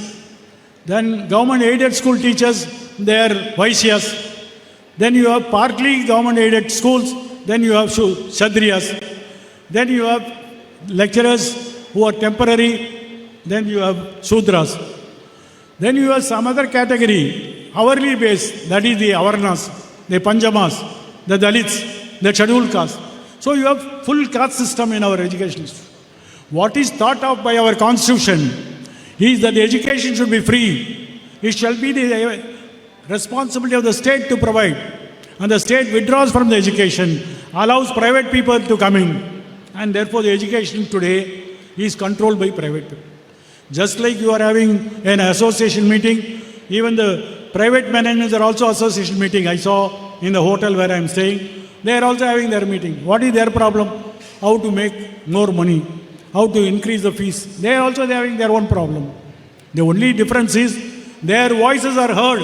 then government aided school teachers, they are Vaishyas. Then you have partly government aided schools, then you have Kshatriyas. Then you have lecturers who are temporary, then you have Shudras. Then you have some other category, hourly base, that is the Avarnas, the Panjamas, the Dalits, the scheduled caste. So you have full caste system in our education. What is thought of by our constitution is that the education should be free. It shall be the responsibility of the state to provide. And the state withdraws from the education, allows private people to come in. And therefore the education today is controlled by private people. Just like you are having an association meeting, even the private managers are also association meeting. I saw in the hotel where I am staying, they are also having their meeting. What is their problem? How to make more money, how to increase the fees. They are also having their own problem. The only difference is their voices are heard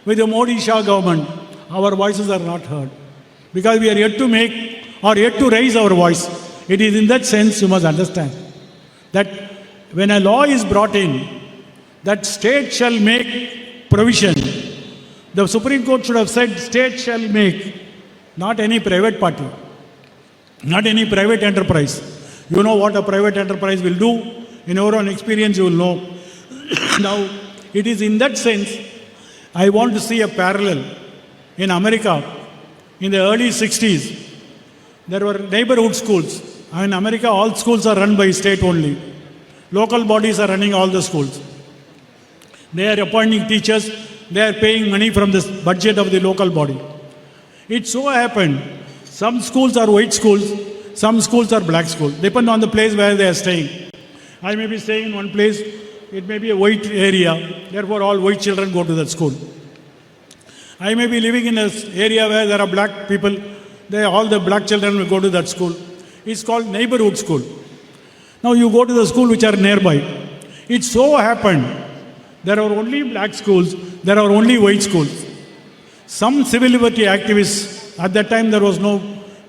with the Modi Shah government. Our voices are not heard because we are yet to make or yet to raise our voice. It is in that sense you must understand that when a law is brought in, that state shall make provision. The Supreme Court should have said state shall make, not any private party. not any private enterprise. You know what a private enterprise will do. In your own experience, you will know. Now, it is in that sense, I want to see a parallel. In America, in the early 60s, there were neighborhood schools. In America, all schools are run by state only. Local bodies are running all the schools. They are appointing teachers. They are paying money from the budget of the local body. It so happened, some schools are white schools, some schools are black schools, depend on the place where they are staying. I may be staying in one place, it may be a white area, therefore all white children go to that school. I may be living in an area where there are black people, all the black children will go to that school. It's called neighborhood school. Now you go to the school which are nearby. It so happened, there are only black schools, there are only white schools. Some civil liberty activists, at that time there was no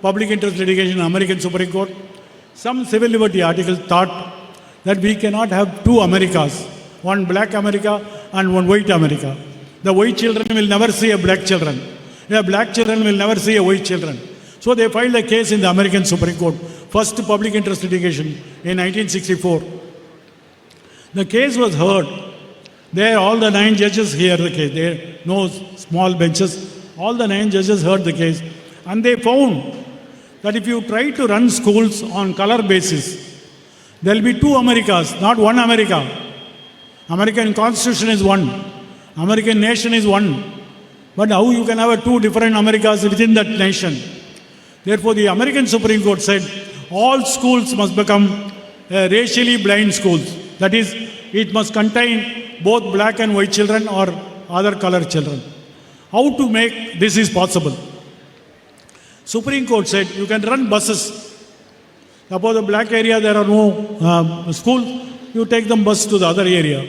public interest litigation in American Supreme Court, some civil liberty articles thought that we cannot have two Americas, one black America and one white America. The white children will never see a black children. The black children will never see a white children. So they filed a case in the American Supreme Court, first public interest litigation in 1964. The case was heard. There all the 9 judges hear the case. There no small benches. All the 9 judges heard the case. And they found that if you try to run schools on color basis, there will be two Americas, not one America. American Constitution is one. American nation is one. But how you can have two different Americas within that nation? Therefore, the American Supreme Court said all schools must become racially blind schools. That is, it must contain both black and white children or other colored children. How to make this is possible? Supreme Court said you can run buses. Suppose the black area there are no schools, you take them bus to the other area.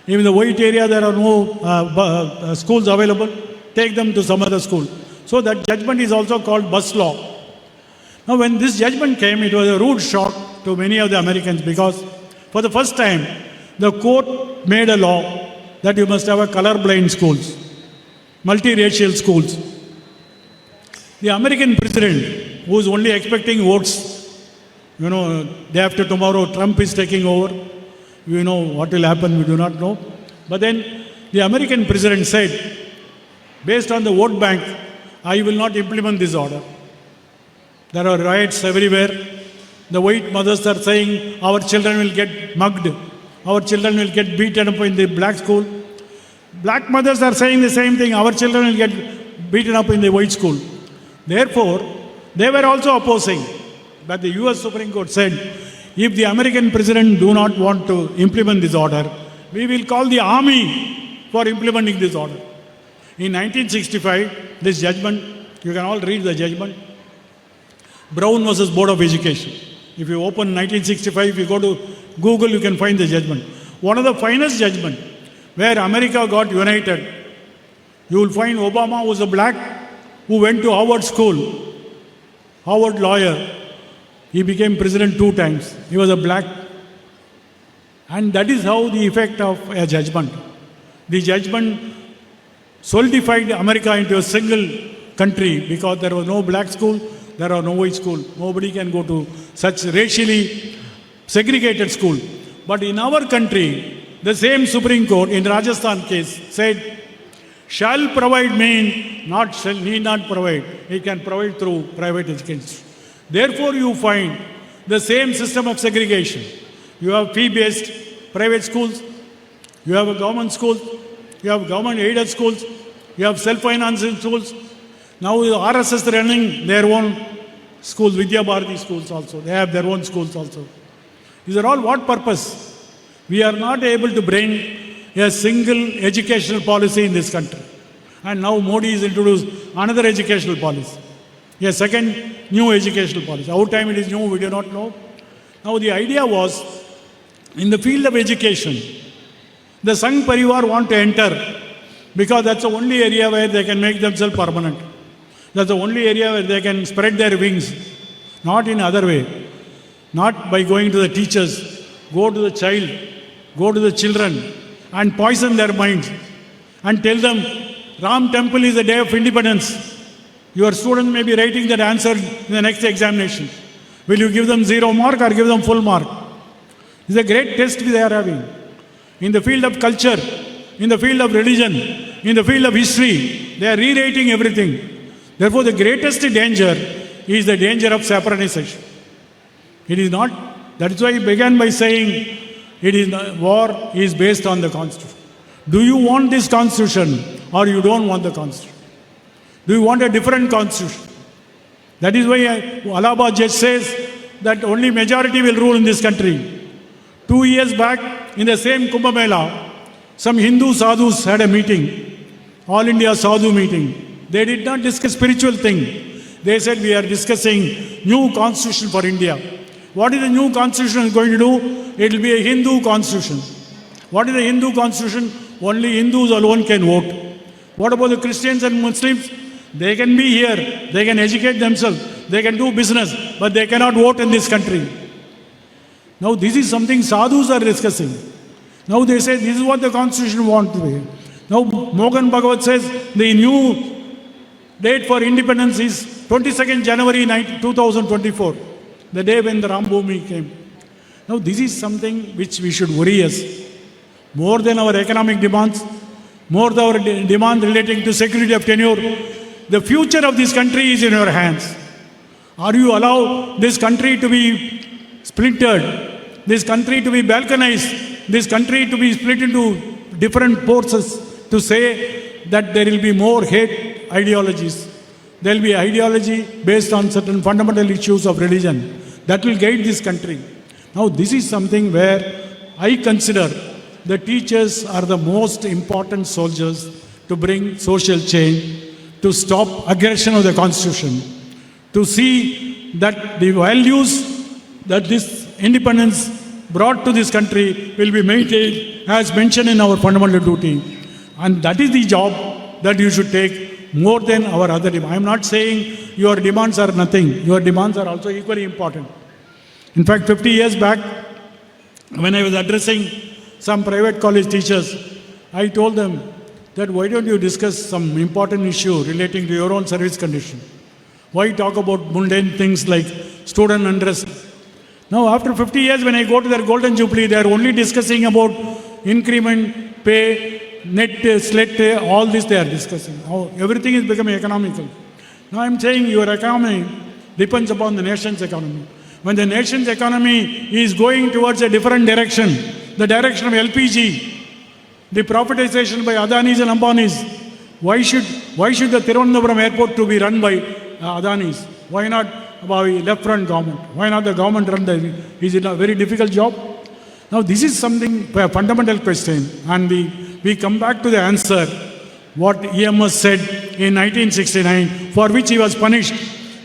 If in the white area there are no schools available, take them to some other school. So that judgment is also called bus law. Now when this judgment came, it was a rude shock to many of the Americans because for the first time, the court made a law that you must have a colorblind schools, multiracial schools. The American president, who is only expecting votes, day after tomorrow Trump is taking over, what will happen, we do not know. But then the American president said, based on the vote bank, I will not implement this order. There are riots everywhere. The white mothers are saying our children will get mugged. Our children will get beaten up in the black school. Black mothers are saying the same thing. Our children will get beaten up in the white school. Therefore, they were also opposing. But the US Supreme Court said, if the American president do not want to implement this order, we will call the army for implementing this order. In 1965, this judgment, you can all read the judgment, Brown versus Board of Education. If you open 1965, if you go to Google, you can find the judgment. One of the finest judgment where America got united. You will find Obama was a black who went to Howard School, Howard lawyer. He became president 2 times. He was a black. And that is how the effect of a judgment. The judgment solidified America into a single country because there was no black school, there are no white school. Nobody can go to such racially segregated school. But in our country, the same Supreme Court in Rajasthan case said, shall provide mean, need not provide. It can provide through private education. Therefore, you find the same system of segregation. You have fee-based private schools, you have a government schools, you have government aided schools, you have self-financing schools. Now RSS running their own schools, Vidya Bharati schools also. They have their own schools also. These are all what purpose? We are not able to bring a single educational policy in this country. And now Modi has introduced another educational policy. A second new educational policy. Our time it is new, we do not know. Now the idea was, in the field of education, the Sangh Parivar want to enter because that's the only area where they can make themselves permanent. That's the only area where they can spread their wings. Not in other way. Not by going to the teachers. Go to the child. Go to the children and poison their minds and tell them Ram temple is a day of independence. Your student may be writing that answer in the next examination. Will you give them 0 mark or give them full mark? It's a great test they are having. In the field of culture, in the field of religion, in the field of history, they are rewriting everything. Therefore, the greatest danger is the danger of separatization. It is not. That is why I began by saying war is based on the Constitution. Do you want this Constitution or you don't want the Constitution? Do you want a different Constitution? That is why Allahabad judge says that only majority will rule in this country. 2 years back, in the same Kumbh Mela, some Hindu sadhus had a meeting, All India Sadhu meeting. They did not discuss spiritual thing. They said, we are discussing new constitution for India. What is the new constitution going to do? It will be a Hindu constitution. What is the Hindu constitution? Only Hindus alone can vote. What about the Christians and Muslims? They can be here, they can educate themselves, they can do business, but they cannot vote in this country. Now this is something sadhus are discussing. Now they say this is what the constitution wants to be. Now Mohan Bhagwat says the new date for independence is 22nd January 2024, the day when the Ram Bhumi came. Now this is something which we should worry us. More than our economic demands, more than our demand relating to security of tenure, the future of this country is in your hands. Are you allow this country to be splintered, this country to be balkanized, this country to be split into different forces to say that there will be more hate ideologies? There will be ideology based on certain fundamental issues of religion that will guide this country. Now this is something where I consider the teachers are the most important soldiers to bring social change, to stop aggression of the Constitution, to see that the values that this independence brought to this country will be maintained as mentioned in our fundamental duty. And that is the job that you should take more than our other demands. I am not saying your demands are nothing. Your demands are also equally important. In fact, 50 years back, when I was addressing some private college teachers, I told them that why don't you discuss some important issue relating to your own service condition? Why talk about mundane things like student unrest? Now after 50 years when I go to their golden jubilee, they are only discussing about increment, pay, net, slet, all this they are discussing. How everything is becoming economical. Now I am saying your economy depends upon the nation's economy. When the nation's economy is going towards a different direction, the direction of LPG, the privatization by Adanis and Ambanis, why should the Thiruvananthapuram airport to be run by Adanis? Why not by left-front government? Why not the government run the? Is it a very difficult job? Now this is something, a fundamental question, and we come back to the answer, what EMS said in 1969, for which he was punished.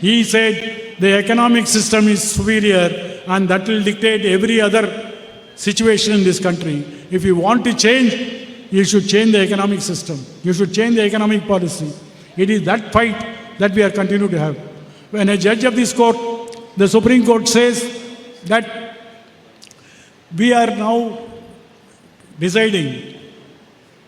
He said the economic system is superior and that will dictate every other situation in this country. If you want to change, you should change the economic system. You should change the economic policy. It is that fight that we are continuing to have. When a judge of this court, the Supreme Court says that we are now deciding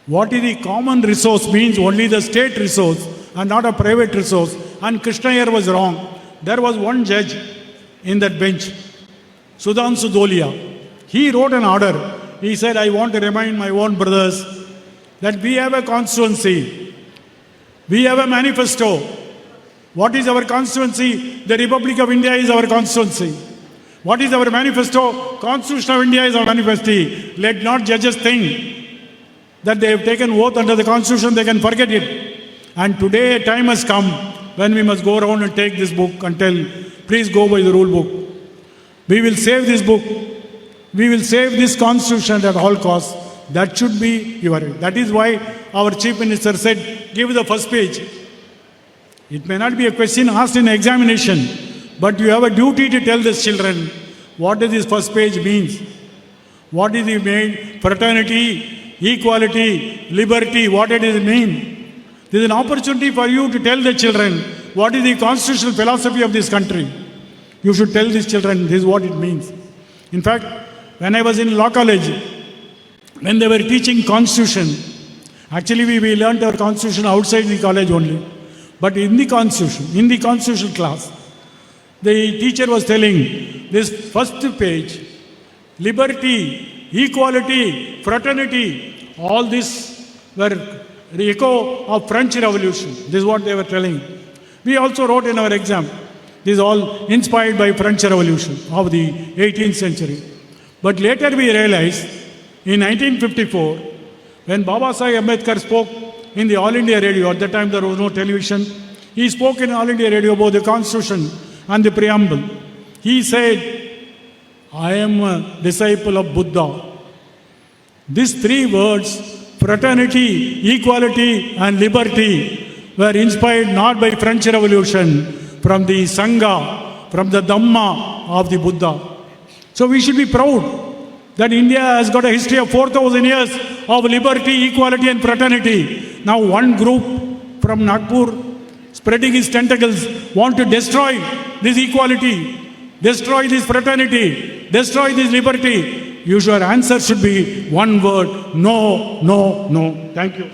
what is the common resource means only the state resource and not a private resource. And Krishna here was wrong. There was one judge in that bench, Sudhanshu Dolia. He wrote an order. He said, I want to remind my own brothers that we have a constituency. We have a manifesto. What is our constituency? The Republic of India is our constituency. What is our manifesto? Constitution of India is our manifesto. Let not judges think that they have taken oath under the Constitution, they can forget it. And today a time has come when we must go around and take this book and tell, please go by the rule book. We will save this book. We will save this constitution at all costs. That should be your. That is why our chief minister said, give the first page. It may not be a question asked in examination, but you have a duty to tell the children what does this first page means. What is it mean? Fraternity, equality, liberty, what does it mean? There is an opportunity for you to tell the children what is the constitutional philosophy of this country. You should tell these children this is what it means. In fact, when I was in law college, when they were teaching constitution, actually we learned our constitution outside the college only. But in the constitution class, the teacher was telling this first page, liberty, equality, fraternity, all this were the echo of French Revolution. This is what they were telling. We also wrote in our exam, this is all inspired by French Revolution of the 18th century. But later we realized, in 1954, when Baba Sahib Ambedkar spoke in the All India Radio, at that time there was no television, he spoke in All India Radio about the Constitution and the preamble. He said, I am a disciple of Buddha. These three words, fraternity, equality and liberty, were inspired not by French Revolution, from the Sangha, from the Dhamma of the Buddha. So we should be proud that India has got a history of 4,000 years of liberty, equality and fraternity. Now one group from Nagpur, spreading his tentacles, want to destroy this equality, destroy this fraternity, destroy this liberty. Your answer should be one word, no, no, no. Thank you.